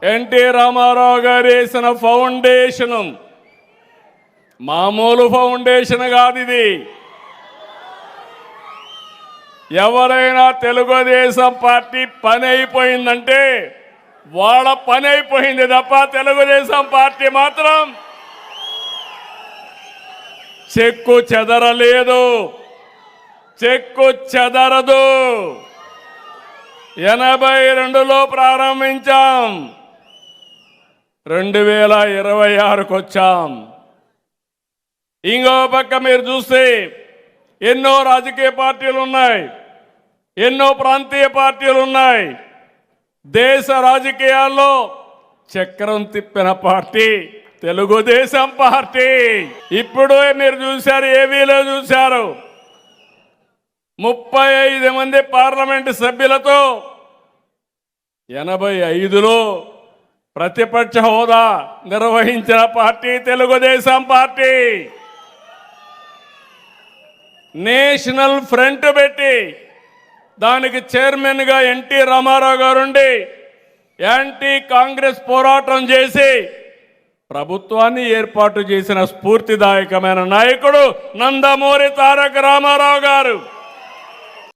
NT Ramarao గారు వేసిన foundation మామూలు ఫౌండేషన్ కాదు ఇది. ఎవరైనా తెలుగుదేశం పార్టీ పని అయిపోయిందంటే వాళ్ళ పని అయిపోయింది తప్ప తెలుగుదేశం పార్టీ మాత్రం చెక్కు చెదరలేదు, చెక్కు చెదరదు. 82లో ప్రారంభించాం, 2026కు వచ్చాం. ఇంకో పక్క మీరు చూస్తే ఎన్నో రాజకీయ పార్టీలు ఉన్నాయి, ఎన్నో ప్రాంతీయ పార్టీలు ఉన్నాయి. దేశ రాజకీయాల్లో చక్రం తిప్పిన పార్టీ తెలుగుదేశం పార్టీ. ఇప్పుడు మీరు చూశారు, ఏవీలో చూశారు, 35 మంది పార్లమెంటు సభ్యులతో 85లో ప్రతిపక్ష హోదా నిర్వహించిన party Telugu Desam party. National front పెట్టి దానికి చైర్మన్గా ఎన్టీ రామారావు గారుండి యాంటీ కాంగ్రెస్ పోరాటం చేసి ప్రభుత్వాన్ని ఏర్పాటు చేసిన స్ఫూర్తిదాయకమైన నాయకుడు నందమూరి తారక రామారావు గారు.